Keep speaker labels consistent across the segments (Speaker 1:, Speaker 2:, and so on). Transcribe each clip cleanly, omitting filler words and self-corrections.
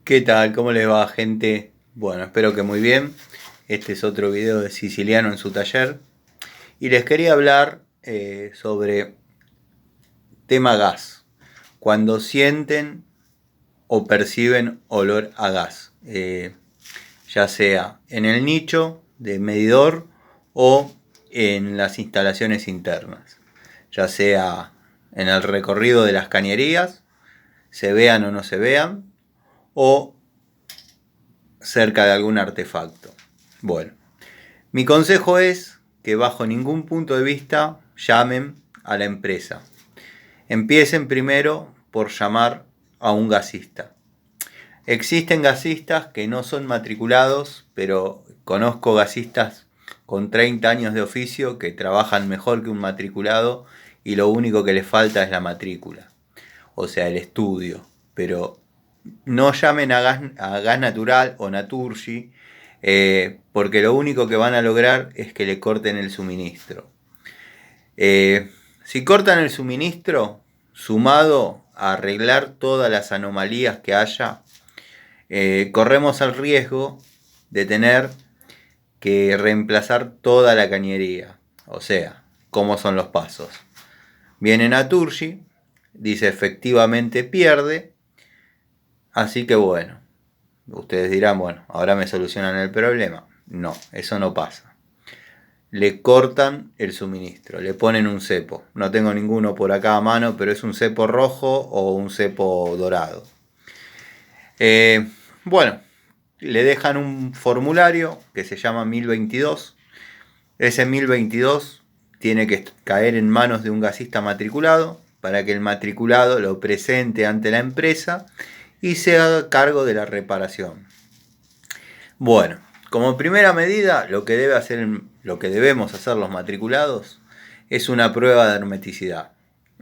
Speaker 1: ¿Qué tal? ¿Cómo les va, gente? Bueno, espero que muy bien. Este es otro video de Siciliano en su taller. Y les quería hablar sobre tema gas. Cuando sienten o perciben olor a gas. Ya sea en el nicho de medidor o en las instalaciones internas. Ya sea en el recorrido de las cañerías, se vean o no se vean, o cerca de algún artefacto. Bueno, mi consejo es que bajo ningún punto de vista llamen a la empresa. Empiecen primero por llamar a un gasista. Existen gasistas que no son matriculados, pero conozco gasistas con 30 años de oficio que trabajan mejor que un matriculado y lo único que les falta es la matrícula, o sea, el estudio. Pero no llamen a gas natural o Naturgy, porque lo único que van a lograr es que le corten el suministro. Si cortan el suministro, sumado a arreglar todas las anomalías que haya, corremos el riesgo de tener que reemplazar toda la cañería. O sea, ¿cómo son los pasos? Viene Naturgy, dice efectivamente pierde, así que bueno, ustedes dirán, bueno, ahora me solucionan el problema. No, eso no pasa. Le cortan el suministro, le ponen un cepo. No tengo ninguno por acá a mano, pero es un cepo rojo o un cepo dorado. Bueno, le dejan un formulario que se llama 1022. Ese 1022 tiene que caer en manos de un gasista matriculado para que el matriculado lo presente ante la empresa y se haga cargo de la reparación. Bueno, como primera medida, lo que debemos hacer los matriculados es una prueba de hermeticidad.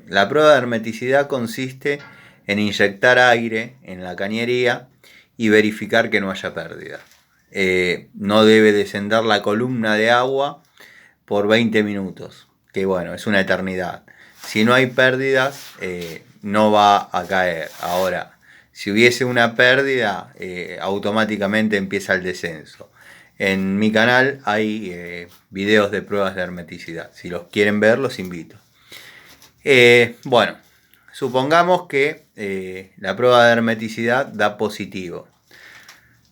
Speaker 1: La prueba de hermeticidad consiste en inyectar aire en la cañería y verificar que no haya pérdida. No debe descender la columna de agua por 20 minutos, que bueno, es una eternidad. Si no hay pérdidas, no va a caer. Ahora, si hubiese una pérdida, automáticamente empieza el descenso. En mi canal hay videos de pruebas de hermeticidad. Si los quieren ver, los invito. Bueno, supongamos que la prueba de hermeticidad da positivo.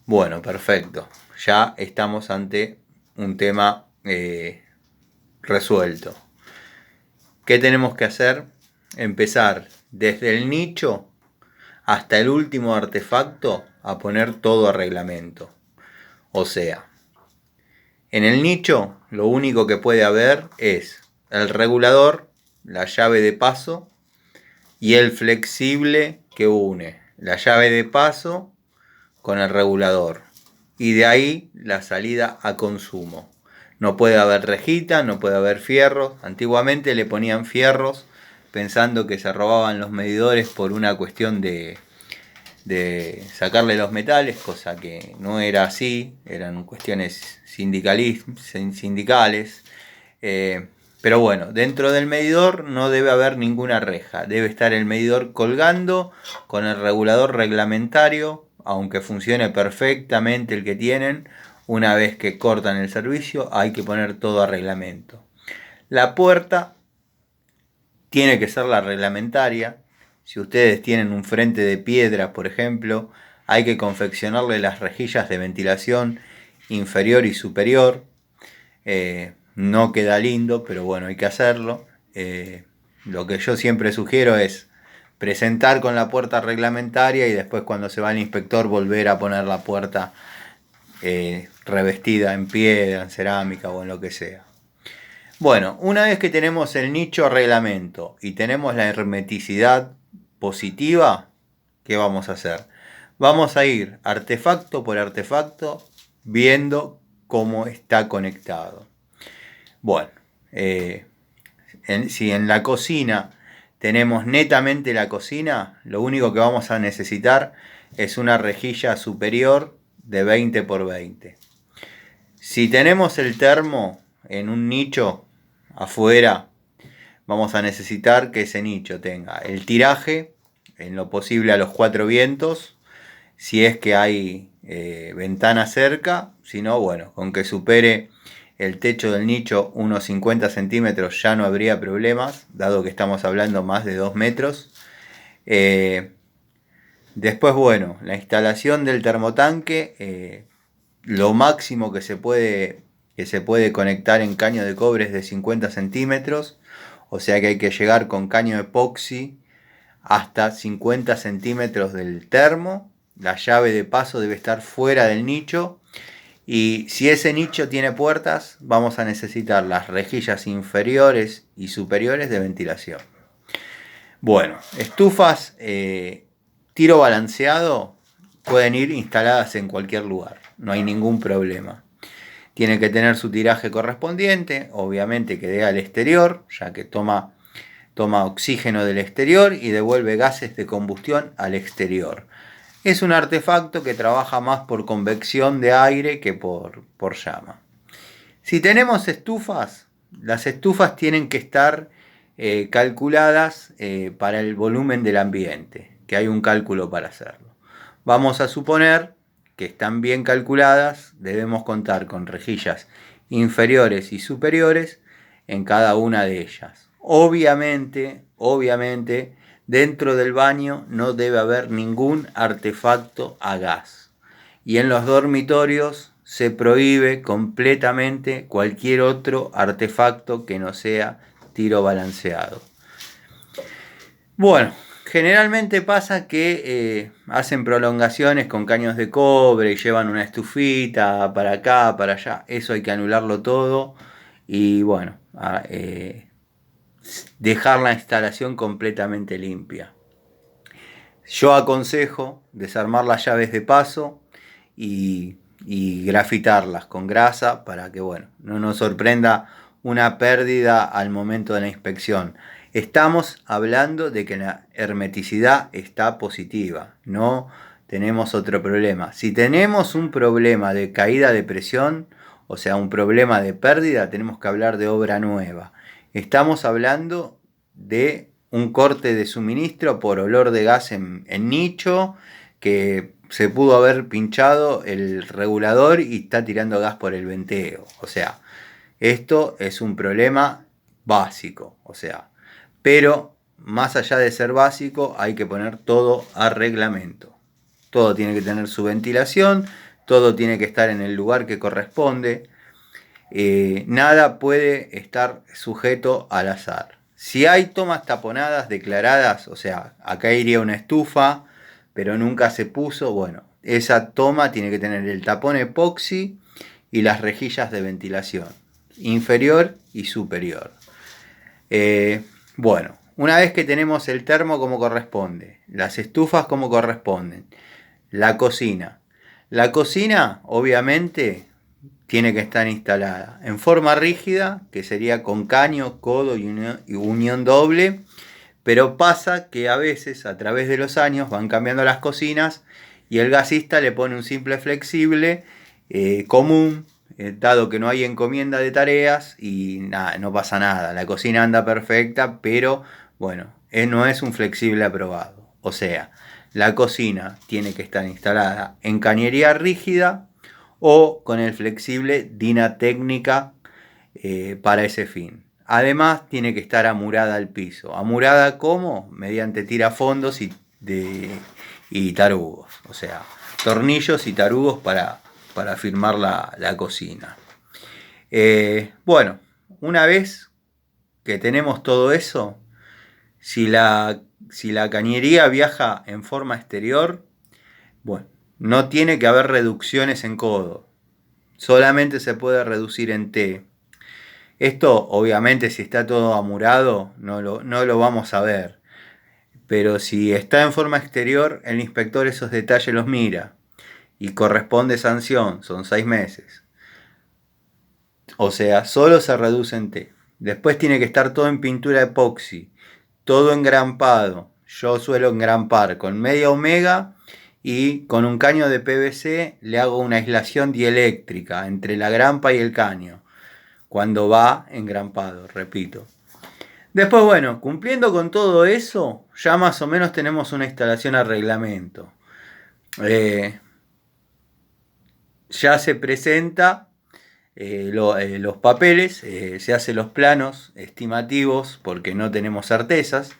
Speaker 1: Bueno, perfecto. Ya estamos ante un tema resuelto. ¿Qué tenemos que hacer? Empezar desde el nicho hasta el último artefacto a poner todo a reglamento. O sea, en el nicho lo único que puede haber es el regulador, la llave de paso y el flexible que une la llave de paso con el regulador. Y de ahí la salida a consumo. No puede haber rejita, no puede haber fierros. Antiguamente le ponían fierros pensando que se robaban los medidores por una cuestión de sacarle los metales, cosa que no era así, eran cuestiones sindicales. Pero bueno, dentro del medidor no debe haber ninguna reja, debe estar el medidor colgando con el regulador reglamentario, aunque funcione perfectamente el que tienen. Una vez que cortan el servicio hay que poner todo a reglamento. La puerta tiene que ser la reglamentaria. Si ustedes tienen un frente de piedra, por ejemplo, hay que confeccionarle las rejillas de ventilación inferior y superior. No queda lindo, pero bueno, hay que hacerlo. Lo que yo siempre sugiero es presentar con la puerta reglamentaria y después cuando se va el inspector volver a poner la puerta revestida en piedra, en cerámica o en lo que sea. Bueno, una vez que tenemos el nicho a reglamento y tenemos la hermeticidad positiva, ¿qué vamos a hacer? Vamos a ir artefacto por artefacto viendo cómo está conectado. Bueno, si en la cocina tenemos netamente la cocina, lo único que vamos a necesitar es una rejilla superior de 20 por 20. Si tenemos el termo en un nicho afuera, vamos a necesitar que ese nicho tenga el tiraje, en lo posible a los 4 vientos, si es que hay ventana cerca. Si no, bueno, con que supere el techo del nicho unos 50 centímetros ya no habría problemas, dado que estamos hablando más de 2 metros. Después, bueno, la instalación del termotanque, lo máximo que se puede conectar en caño de cobre es de 50 centímetros, o sea que hay que llegar con caño epoxi hasta 50 centímetros del termo. La llave de paso debe estar fuera del nicho, y si ese nicho tiene puertas, vamos a necesitar las rejillas inferiores y superiores de ventilación. Bueno, estufas tiro balanceado pueden ir instaladas en cualquier lugar, no hay ningún problema. Tiene que tener su tiraje correspondiente, obviamente que dé al exterior, ya que toma oxígeno del exterior y devuelve gases de combustión al exterior. Es un artefacto que trabaja más por convección de aire que por llama. Si tenemos estufas, las estufas tienen que estar calculadas para el volumen del ambiente, que hay un cálculo para hacerlo. Vamos a suponer que están bien calculadas, debemos contar con rejillas inferiores y superiores en cada una de ellas. Obviamente, dentro del baño no debe haber ningún artefacto a gas. Y en los dormitorios se prohíbe completamente cualquier otro artefacto que no sea tiro balanceado. Bueno, generalmente pasa que hacen prolongaciones con caños de cobre y llevan una estufita para acá, para allá. Eso hay que anularlo todo y bueno, dejar la instalación completamente limpia. Yo aconsejo desarmar las llaves de paso y grafitarlas con grasa para que bueno, no nos sorprenda una pérdida al momento de la inspección. Estamos hablando de que la hermeticidad está positiva, no tenemos otro problema. Si tenemos un problema de caída de presión, o sea, un problema de pérdida, tenemos que hablar de obra nueva. Estamos hablando de un corte de suministro por olor de gas en nicho, que se pudo haber pinchado el regulador y está tirando gas por el venteo. O sea, esto es un problema básico. O sea, pero más allá de ser básico, hay que poner todo a reglamento. Todo tiene que tener su ventilación, todo tiene que estar en el lugar que corresponde. Nada puede estar sujeto al azar. Si hay tomas taponadas declaradas, o sea, acá iría una estufa, pero nunca se puso, bueno, esa toma tiene que tener el tapón epoxi y las rejillas de ventilación, inferior y superior. Bueno, una vez que tenemos el termo como corresponde, las estufas como corresponden, la cocina. La cocina, obviamente, tiene que estar instalada en forma rígida, que sería con caño, codo y unión doble, pero pasa que a veces a través de los años van cambiando las cocinas y el gasista le pone un simple flexible común, dado que no hay encomienda de tareas y nada, no pasa nada, la cocina anda perfecta, pero bueno, no es un flexible aprobado. O sea, la cocina tiene que estar instalada en cañería rígida o con el flexible Dinatécnica para ese fin. Además tiene que estar amurada al piso. ¿Amurada cómo? Mediante tirafondos y tarugos. O sea, tornillos y tarugos para firmar la cocina. Bueno, una vez que tenemos todo eso, si la cañería viaja en forma exterior, bueno, no tiene que haber reducciones en codo, solamente se puede reducir en T. Esto obviamente si está todo amurado no lo vamos a ver, pero si está en forma exterior el inspector esos detalles los mira y corresponde sanción, son 6 meses. O sea, solo se reduce en T. Después tiene que estar todo en pintura epoxi, todo engrampado. Yo suelo engrampar con media omega y con un caño de PVC le hago una aislación dieléctrica entre la grampa y el caño cuando va engrampado, repito. Después, bueno, cumpliendo con todo eso, ya más o menos tenemos una instalación a reglamento. ya se presenta los papeles, se hacen los planos estimativos porque no tenemos certezas,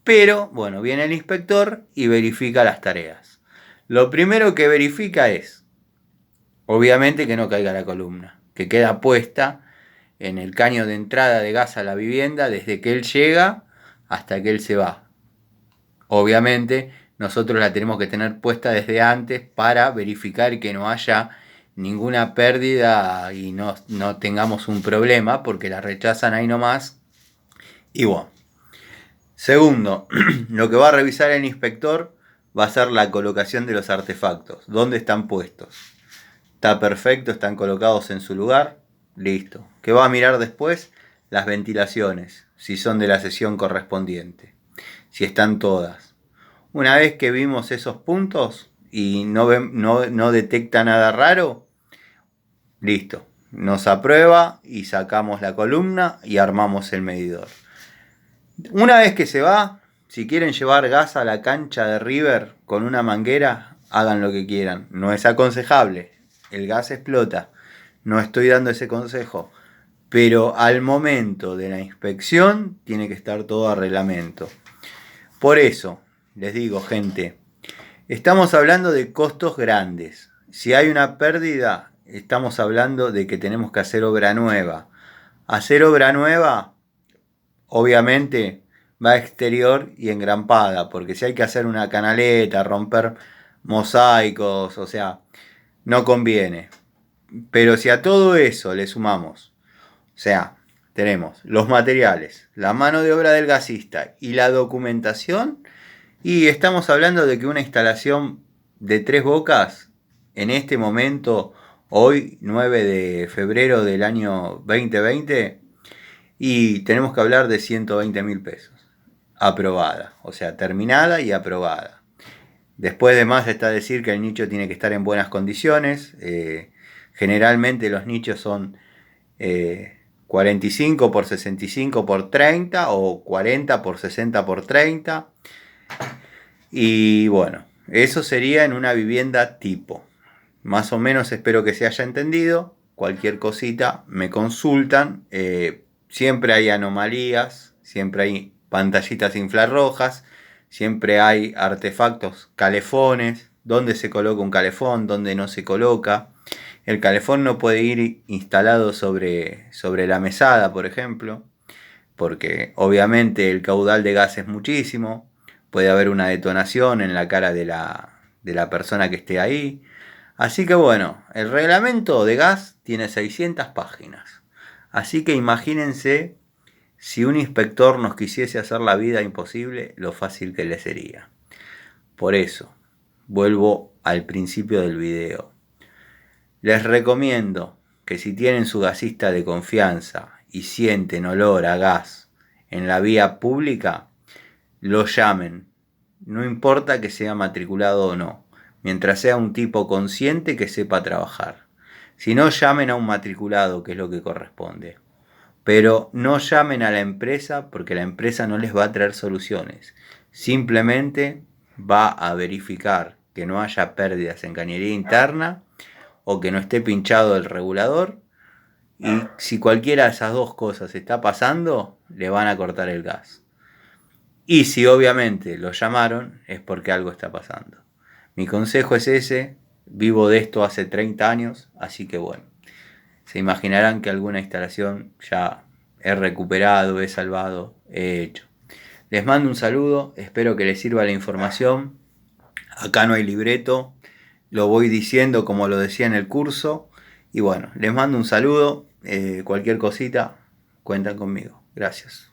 Speaker 1: pero bueno, viene el inspector y verifica las tareas. Lo primero que verifica es, obviamente, que no caiga la columna, que queda puesta en el caño de entrada de gas a la vivienda desde que él llega hasta que él se va. Obviamente nosotros la tenemos que tener puesta desde antes para verificar que no haya ninguna pérdida y no tengamos un problema, porque la rechazan ahí nomás. Y bueno. Segundo, lo que va a revisar el inspector va a ser la colocación de los artefactos. ¿Dónde están puestos? ¿Está perfecto? ¿Están colocados en su lugar? Listo. ¿Qué va a mirar después? Las ventilaciones, si son de la sesión correspondiente, si están todas. Una vez que vimos esos puntos y no detecta nada raro, listo. Nos aprueba y sacamos la columna y armamos el medidor. Una vez que se va, si quieren llevar gas a la cancha de River con una manguera, hagan lo que quieran. No es aconsejable. El gas explota. No estoy dando ese consejo. Pero al momento de la inspección tiene que estar todo a reglamento. Por eso, les digo, gente, estamos hablando de costos grandes. Si hay una pérdida, estamos hablando de que tenemos que hacer obra nueva. Hacer obra nueva, obviamente, va exterior y engrampada, porque si hay que hacer una canaleta, romper mosaicos, o sea, no conviene. Pero si a todo eso le sumamos, o sea, tenemos los materiales, la mano de obra del gasista y la documentación, y estamos hablando de que una instalación de 3 bocas, en este momento, hoy 9 de febrero del año 2020, y tenemos que hablar de 120.000 pesos. Aprobada, o sea, terminada y aprobada. Después de más está decir que el nicho tiene que estar en buenas condiciones. Generalmente los nichos son 45 por 65 por 30 o 40 por 60 por 30. Y bueno, eso sería en una vivienda tipo. Más o menos espero que se haya entendido. Cualquier cosita me consultan. Siempre hay anomalías, siempre hay pantallitas infrarrojas, siempre hay artefactos, calefones, dónde se coloca un calefón, dónde no se coloca. El calefón no puede ir instalado sobre la mesada, por ejemplo, porque obviamente el caudal de gas es muchísimo, puede haber una detonación en la cara de la persona que esté ahí. Así que bueno, el reglamento de gas tiene 600 páginas. Así que imagínense si un inspector nos quisiese hacer la vida imposible, lo fácil que le sería. Por eso, vuelvo al principio del video. Les recomiendo que si tienen su gasista de confianza y sienten olor a gas en la vía pública, lo llamen. No importa que sea matriculado o no, mientras sea un tipo consciente que sepa trabajar. Si no, llamen a un matriculado, que es lo que corresponde. Pero no llamen a la empresa, porque la empresa no les va a traer soluciones. Simplemente va a verificar que no haya pérdidas en cañería interna o que no esté pinchado el regulador. Y si cualquiera de esas dos cosas está pasando, le van a cortar el gas. Y si obviamente lo llamaron, es porque algo está pasando. Mi consejo es ese. Vivo de esto hace 30 años, así que bueno, se imaginarán que alguna instalación ya he recuperado, he salvado, he hecho. Les mando un saludo, espero que les sirva la información. Acá no hay libreto, lo voy diciendo como lo decía en el curso. Y bueno, les mando un saludo, cualquier cosita, cuentan conmigo. Gracias.